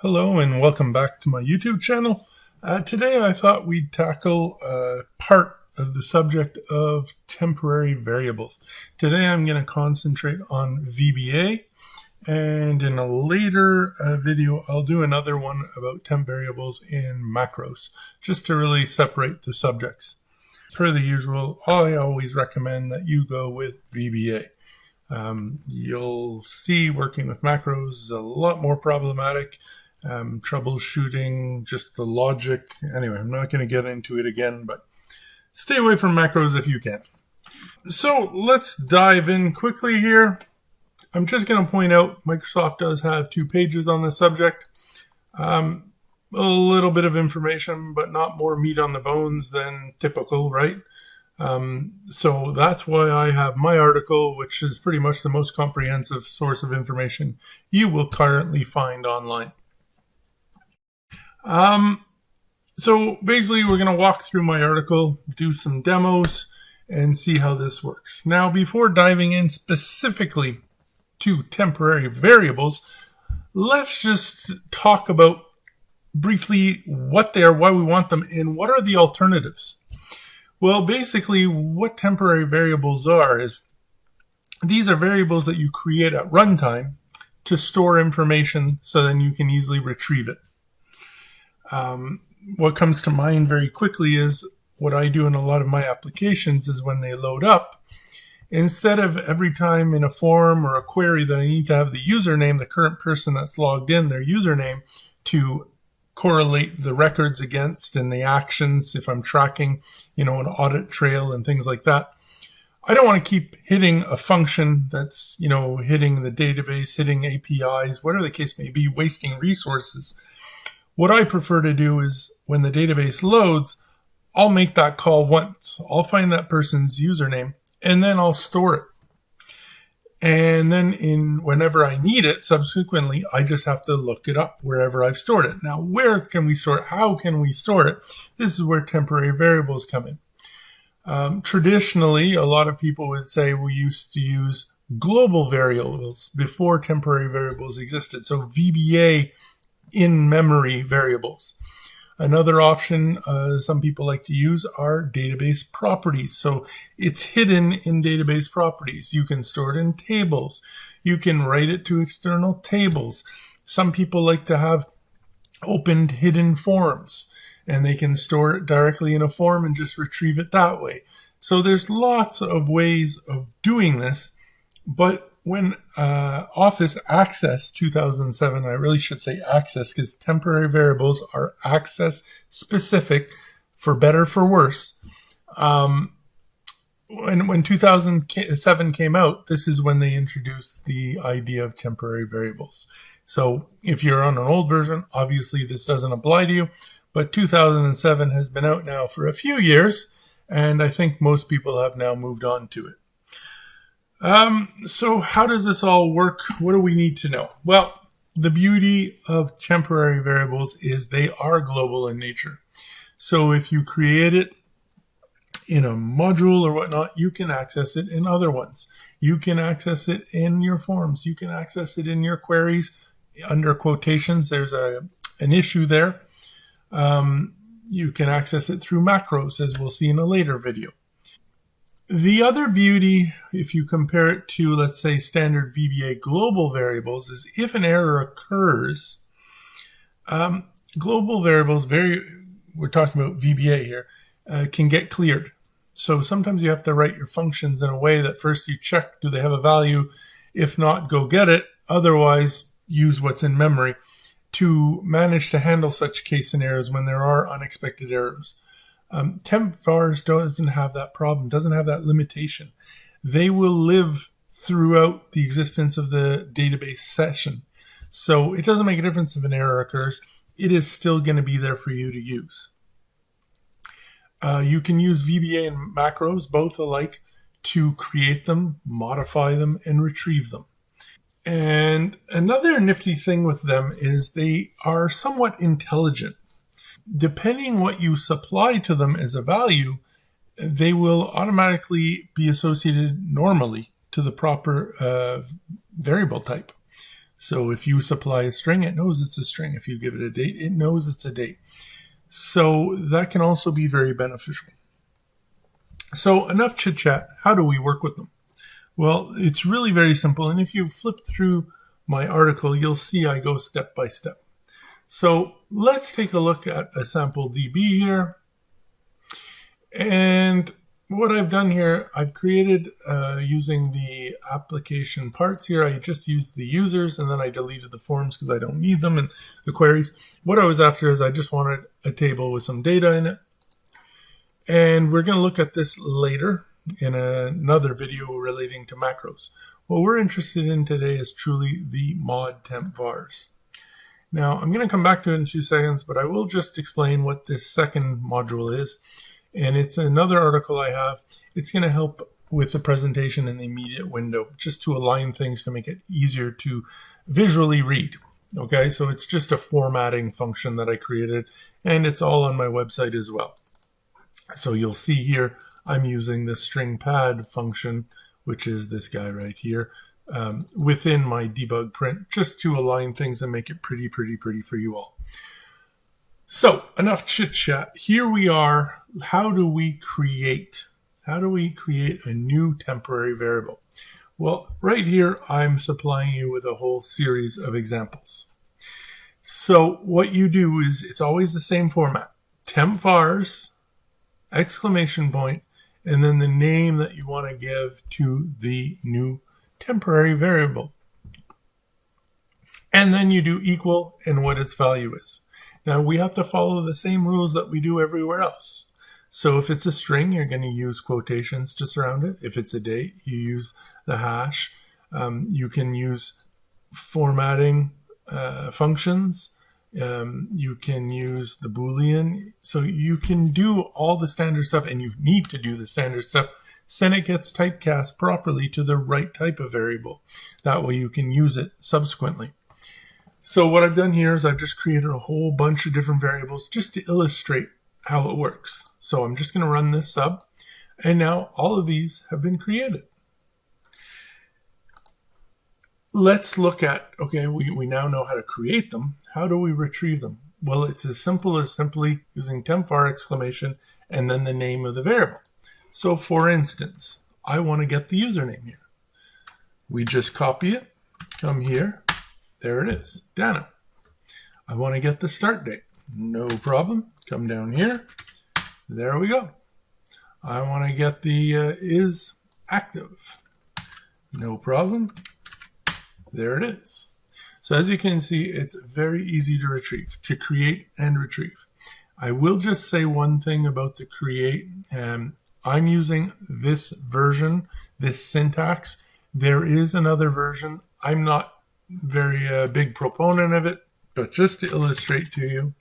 Hello and welcome back to my YouTube channel. Today I thought we'd tackle part of the subject of temporary variables. Today I'm going to concentrate on VBA, and in a later video I'll do another one about temp variables in macros, just to really separate the subjects. Per the usual, I always recommend that you go with VBA. You'll see working with macros is a lot more problematic. Troubleshooting, just the logic. Anyway, I'm not going to get into it again, but stay away from macros if you can. So let's dive in quickly here. I'm just going to point out Microsoft does have 2 pages on this subject. A little bit of information, but not more meat on the bones than typical, right? So that's why I have my article, which is pretty much the most comprehensive source of information you will currently find online. So basically we're going to walk through my article, do some demos, and see how this works. Now, before diving in specifically to temporary variables, let's just talk about briefly what they are, why we want them, and what are the alternatives. Well, basically what temporary variables are is these are variables that you create at runtime to store information so then you can easily retrieve it. What comes to mind very quickly is what I do in a lot of my applications is when they load up, instead of every time in a form or a query that I need to have the username, the current person that's logged in, their username, to correlate the records against and the actions if I'm tracking, an audit trail and things like that. I don't want to keep hitting a function that's, hitting the database, hitting APIs, whatever the case may be, wasting resources. What I prefer to do is when the database loads, I'll make that call once. I'll find that person's username and then I'll store it. And then whenever I need it, subsequently, I just have to look it up wherever I've stored it. Now, where can we store it? How can we store it? This is where temporary variables come in. Traditionally, a lot of people would say we used to use global variables before temporary variables existed. So VBA in-memory variables. Another option some people like to use are database properties. So it's hidden in database properties. You can store it in tables. You can write it to external tables. Some people like to have opened hidden forms, and they can store it directly in a form and just retrieve it that way. So there's lots of ways of doing this, but when Office Access 2007, I really should say Access because temporary variables are access specific, for better, for worse. When 2007 came out, this is when they introduced the idea of temporary variables. So if you're on an old version, obviously this doesn't apply to you, but 2007 has been out now for a few years, and I think most people have now moved on to it. So how does this all work? What do we need to know? Well, the beauty of temporary variables is they are global in nature. So if you create it in a module or whatnot, you can access it in other ones. You can access it in your forms. You can access it in your queries. Under quotations, there's an issue there. You can access it through macros, as we'll see in a later video. The other beauty, if you compare it to, let's say, standard VBA global variables, is if an error occurs, global variables, we're talking about VBA here, can get cleared. So sometimes you have to write your functions in a way that first you check, do they have a value? If not, go get it. Otherwise, use what's in memory to manage to handle such case scenarios when there are unexpected errors. TempVars doesn't have that problem, doesn't have that limitation. They will live throughout the existence of the database session. So it doesn't make a difference if an error occurs. It is still going to be there for you to use. You can use VBA and macros, both alike, to create them, modify them, and retrieve them. And another nifty thing with them is they are somewhat intelligent. Depending what you supply to them as a value, they will automatically be associated normally to the proper variable type. So if you supply a string, it knows it's a string. If you give it a date, it knows it's a date. So that can also be very beneficial. So enough chit chat. How do we work with them? Well, it's really very simple. And if you flip through my article, you'll see I go step by step. So let's take a look at a sample DB here. And what I've done here, I've created using the application parts here. I just used the users and then I deleted the forms because I don't need them and the queries. What I was after is I just wanted a table with some data in it. And we're going to look at this later in another video relating to macros. What we're interested in today is truly the mod TempVars. Now, I'm going to come back to it in 2 seconds, but I will just explain what this second module is. And it's another article I have. It's going to help with the presentation in the immediate window, just to align things to make it easier to visually read. Okay, so it's just a formatting function that I created, and it's all on my website as well. So you'll see here, I'm using the string pad function, which is this guy right here, within my debug print, just to align things and make it pretty for you all. So enough chit chat. Here we are. How do we create a new temporary variable? Well, right here, I'm supplying you with a whole series of examples. So what you do is it's always the same format. TempVars, exclamation point, and then the name that you want to give to the new temporary variable. And then you do equal and what its value is. Now we have to follow the same rules that we do everywhere else. So if it's a string, you're going to use quotations to surround it. If it's a date, you use the hash. You can use formatting functions. You can use the Boolean. So you can do all the standard stuff, and you need to do the standard stuff so it gets typecast properly to the right type of variable. That way you can use it subsequently. So what I've done here is I've just created a whole bunch of different variables just to illustrate how it works. So I'm just going to run this sub, and now all of these have been created. Let's look at, okay, we now know how to create them. How do we retrieve them? Well, it's as simple as simply using TempVar exclamation and then the name of the variable. So for instance, I want to get the username here. We just copy it, come here, there it is, Dano. I want to get the start date. No problem, come down here, there we go. I want to get the is active. No problem. There it is. So as you can see, it's very easy to retrieve, to create and retrieve. I will just say one thing about the create. I'm using this version, this syntax. There is another version. I'm not very big proponent of it, but just to illustrate to you,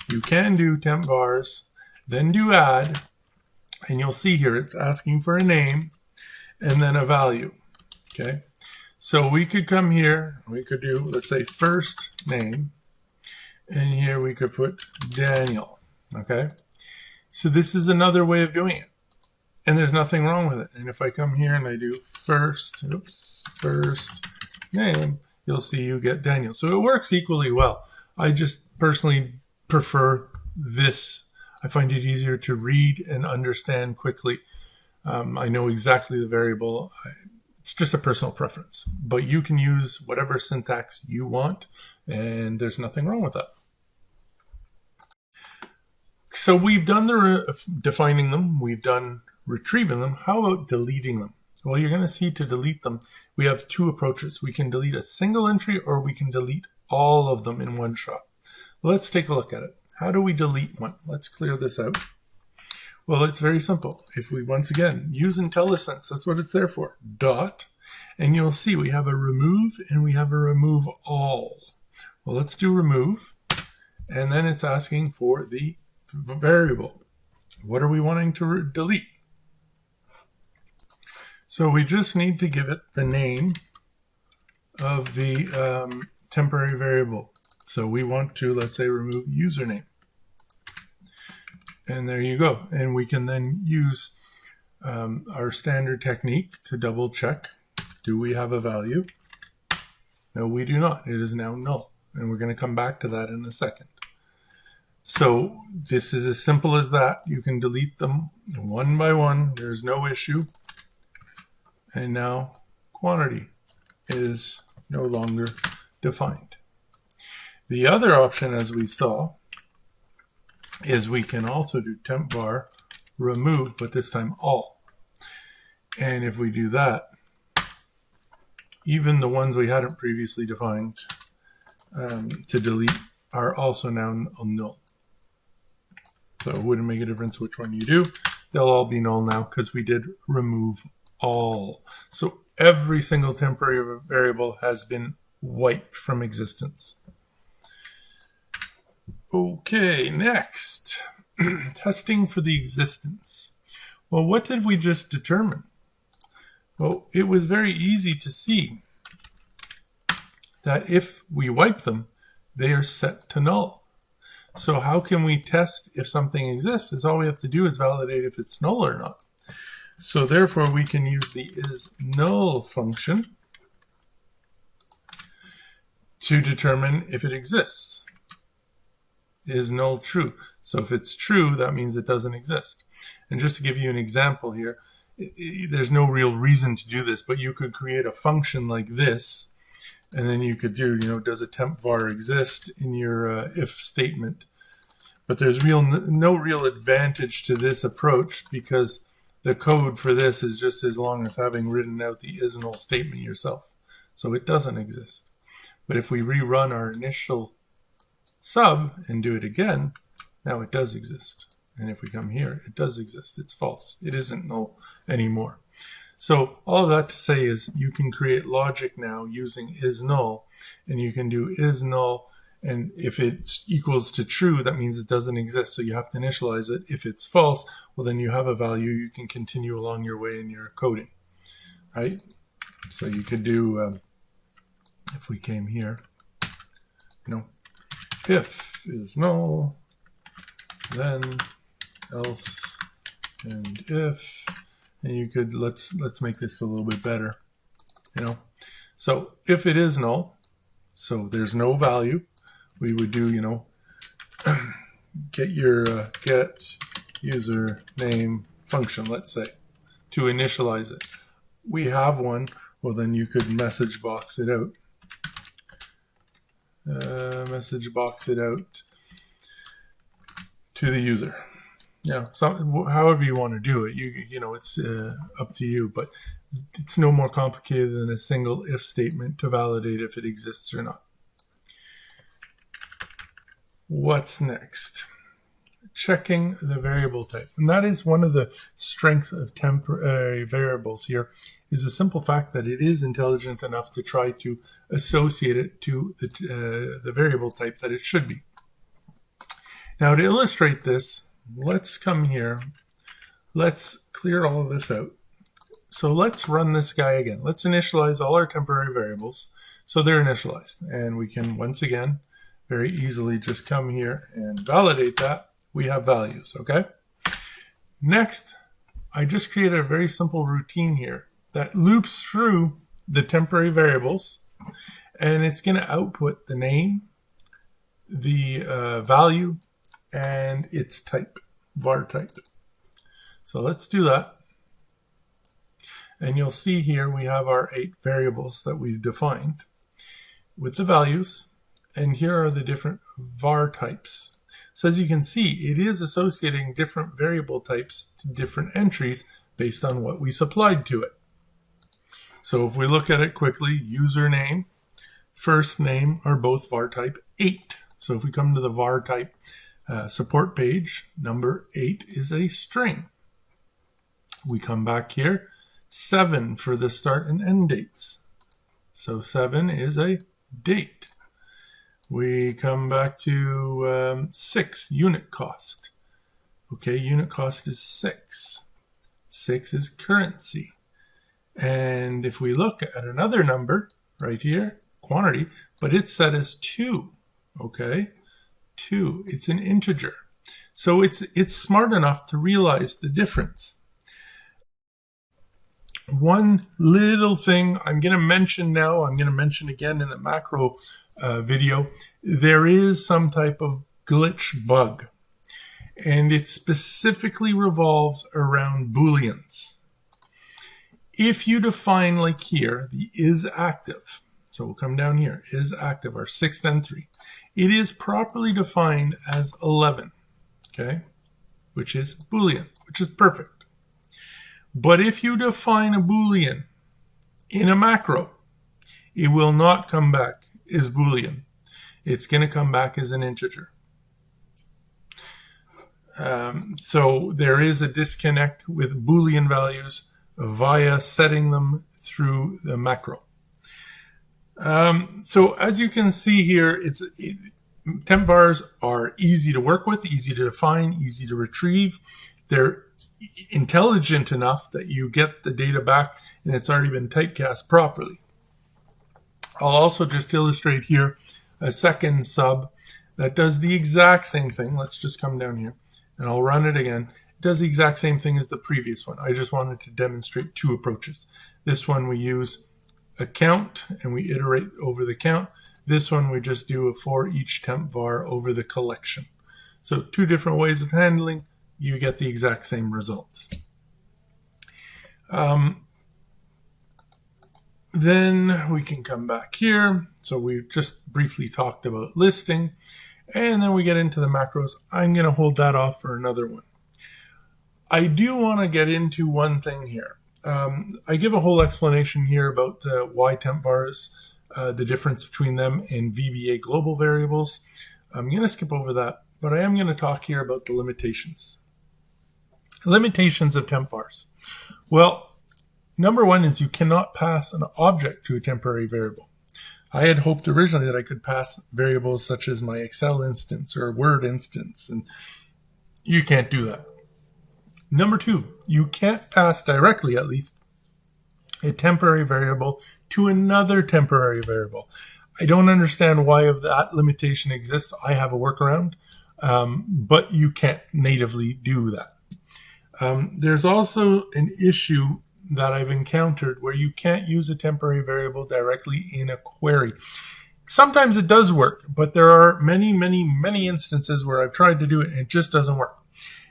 you can do TempVars, then do add, and you'll see here it's asking for a name and then a value. Okay. So we could come here, we could do, let's say, first name, and here we could put Daniel, okay? So this is another way of doing it, and there's nothing wrong with it. And if I come here and I do first name, you'll see you get Daniel. So it works equally well. I just personally prefer this. I find it easier to read and understand quickly. I know exactly the variable. It's just a personal preference, but you can use whatever syntax you want, and there's nothing wrong with that. So we've done the defining them, we've done retrieving them. How about deleting them? Well, you're going to see to delete them, we have two approaches. We can delete a single entry, or we can delete all of them in one shot. Let's take a look at it. How do we delete one? Let's clear this out. Well, it's very simple. If we, once again, use IntelliSense, that's what it's there for, dot, and you'll see we have a remove and we have a remove all. Well, let's do remove, and then it's asking for the variable. What are we wanting to delete? So we just need to give it the name of the temporary variable. So we want to, let's say, remove username. And there you go. And we can then use our standard technique to double check. Do we have a value? No, we do not. It is now null. And we're going to come back to that in a second. So this is as simple as that. You can delete them one by one. There's no issue. And now quantity is no longer defined. The other option, as we saw, is we can also do TempVar remove, but this time all. And if we do that, even the ones we hadn't previously defined to delete are also now null. So it wouldn't make a difference which one you do. They'll all be null now because we did remove all. So every single temporary variable has been wiped from existence. Okay, next, testing for the existence. Well, what did we just determine? Well, it was very easy to see that if we wipe them, they are set to null. So how can we test if something exists? Is all we have to do is validate if it's null or not. So therefore, we can use the isNull function to determine if it exists. Is null true? So if it's true, that means it doesn't exist. And just to give you an example here, there's no real reason to do this, but you could create a function like this, and then you could do, does a TempVar exist in your if statement? But there's no real advantage to this approach because the code for this is just as long as having written out the isNull statement yourself. So it doesn't exist. But if we rerun our initial sub and do it again, now it does exist. And if we come here, it does exist. It's false. It isn't null anymore. So all of that to say is you can create logic now using isNull, and you can do isNull, and if it's equals to true, that means it doesn't exist. So you have to initialize it. If it's false, well, then you have a value. You can continue along your way in your coding, right? So you could do, if we came here, if is null, then else, and if, and you could, let's make this a little bit better, So if it is null, so there's no value, we would do, get your get username function, let's say, to initialize it. We have one, well then you could message box it out. To the user. Yeah, however you want to do it, it's up to you, but it's no more complicated than a single if statement to validate if it exists or not. What's next? Checking the variable type. And that is one of the strengths of temporary variables here, is the simple fact that it is intelligent enough to try to associate it to the variable type that it should be. Now to illustrate this, let's come here. Let's clear all of this out. So let's run this guy again. Let's initialize all our temporary variables so they're initialized. And we can, once again, very easily just come here and validate that. We have values, okay? Next, I just created a very simple routine here that loops through the temporary variables, and it's going to output the name, the value, and its type, var type. So let's do that. And you'll see here we have our 8 variables that we've defined with the values, and here are the different var types. So as you can see, it is associating different variable types to different entries based on what we supplied to it. So if we look at it quickly, username, first name are both var type 8. So if we come to the var type support page, number 8 is a string. We come back here, 7 for the start and end dates. So 7 is a date. We come back to 6, unit cost. Okay, unit cost is 6. 6 is currency. And if we look at another number right here, quantity, but it's set as 2. Okay, 2, it's an integer. So it's smart enough to realize the difference. One little thing I'm going to mention now, I'm going to mention again in the macro video, there is some type of glitch bug, and it specifically revolves around Booleans. If you define, like here, the is active, so we'll come down here, is active, our 6th and 3, it is properly defined as 11, okay, which is Boolean, which is perfect. But if you define a Boolean in a macro, it will not come back as Boolean. It's going to come back as an integer. So there is a disconnect with Boolean values via setting them through the macro. So as you can see here, TempVars are easy to work with, easy to define, easy to retrieve. They're intelligent enough that you get the data back and it's already been typecast properly. I'll also just illustrate here a second sub that does the exact same thing. Let's just come down here and I'll run it again. It does the exact same thing as the previous one. I just wanted to demonstrate two approaches. This one we use a count and we iterate over the count. This one we just do a for each TempVar over the collection. So two different ways of handling. You get the exact same results. Then we can come back here. So we just briefly talked about listing, and then we get into the macros. I'm going to hold that off for another one. I do want to get into one thing here. I give a whole explanation here about why TempVars, the difference between them and VBA global variables. I'm going to skip over that, but I am going to talk here about the limitations. Limitations of TempVars. Well, number one is you cannot pass an object to a temporary variable. I had hoped originally that I could pass variables such as my Excel instance or Word instance, and you can't do that. Number two, you can't pass directly, at least, a temporary variable to another temporary variable. I don't understand why that limitation exists. I have a workaround, but you can't natively do that. There's also an issue that I've encountered where you can't use a temporary variable directly in a query. Sometimes it does work, but there are many instances where I've tried to do it and it just doesn't work.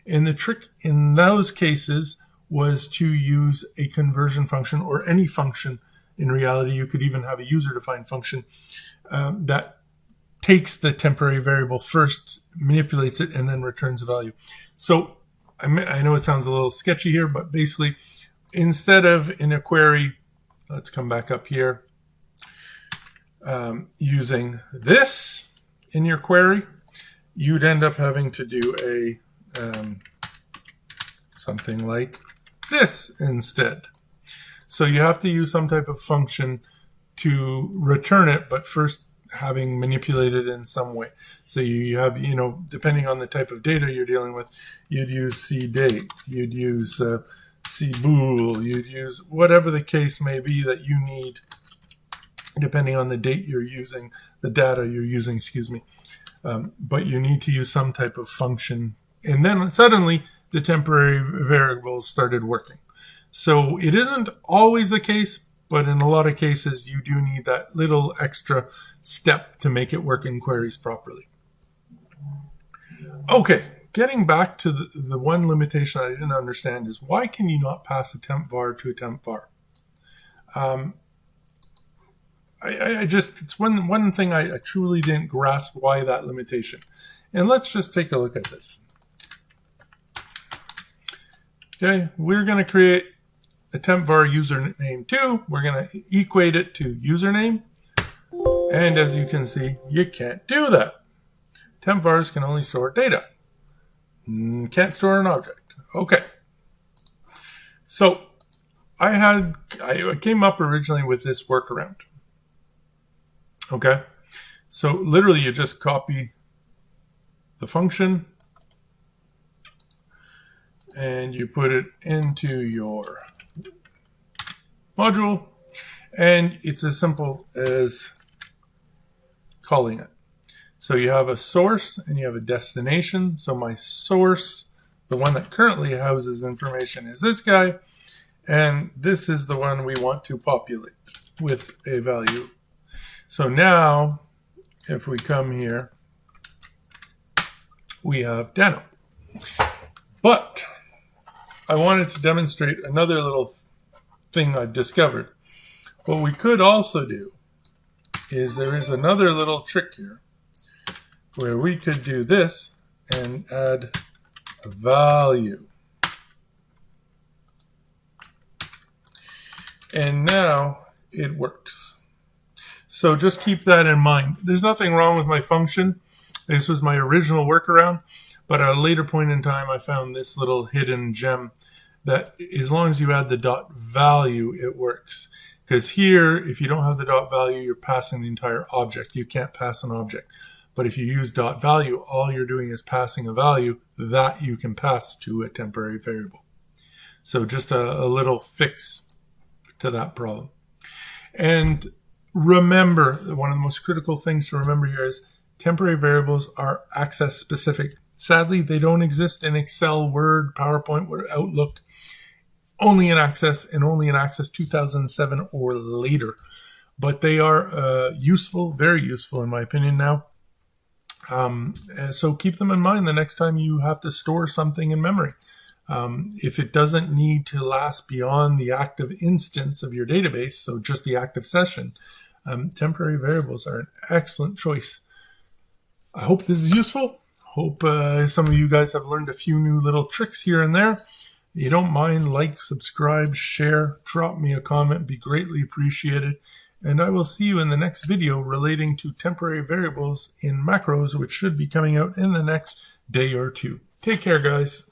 And the trick in those cases was to use a conversion function or any function. In reality, you could even have a user-defined function that takes the temporary variable first, manipulates it, and then returns the value. So I know it sounds a little sketchy here, but basically, instead of in a query, let's come back up here, using this in your query, you'd end up having to do a something like this instead. So you have to use some type of function to return it, but first having manipulated in some way. So you have, depending on the type of data you're dealing with, you'd use cdate, you'd use cbool, you'd use whatever the case may be that you need, depending on the date you're using, the data you're using, excuse me. But you need to use some type of function. And then suddenly the temporary variables started working. So it isn't always the case, but in a lot of cases, you do need that little extra step to make it work in queries properly. Okay, getting back to the one limitation I didn't understand is why can you not pass a TempVar to a TempVar? It's one thing I truly didn't grasp why that limitation. And let's just take a look at this. Okay, we're going to create a TempVar username 2. We're going to equate it to username. And as you can see, you can't do that. TempVars can only store data. Can't store an object. Okay. So I came up originally with this workaround. Okay. So literally you just copy the function and you put it into your module, and it's as simple as calling it. So you have a source and you have a destination. So my source, the one that currently houses information, is this guy, And this is the one we want to populate with a value. So now, if we come here, we have Dano. But I wanted to demonstrate another little thing I've discovered. What we could also do is there is another little trick here where we could do this and add a value. And now it works. So just keep that in mind. There's nothing wrong with my function. This was my original workaround, but at a later point in time, I found this little hidden gem that as long as you add the dot value, it works. Because here, if you don't have the dot value, you're passing the entire object. You can't pass an object. But if you use dot value, all you're doing is passing a value that you can pass to a temporary variable. So just a little fix to that problem. And remember, one of the most critical things to remember here is temporary variables are access specific. Sadly, they don't exist in Excel, Word, PowerPoint, Outlook. Only in Access, and only in Access 2007 or later. But they are useful, very useful in my opinion now. So keep them in mind the next time you have to store something in memory. If it doesn't need to last beyond the active instance of your database, so just the active session, temporary variables are an excellent choice. I hope this is useful. Hope some of you guys have learned a few new little tricks here and there. If you don't mind, like, subscribe, share, drop me a comment, be greatly appreciated. And I will see you in the next video relating to temporary variables in macros, which should be coming out in the next day or two. Take care, guys.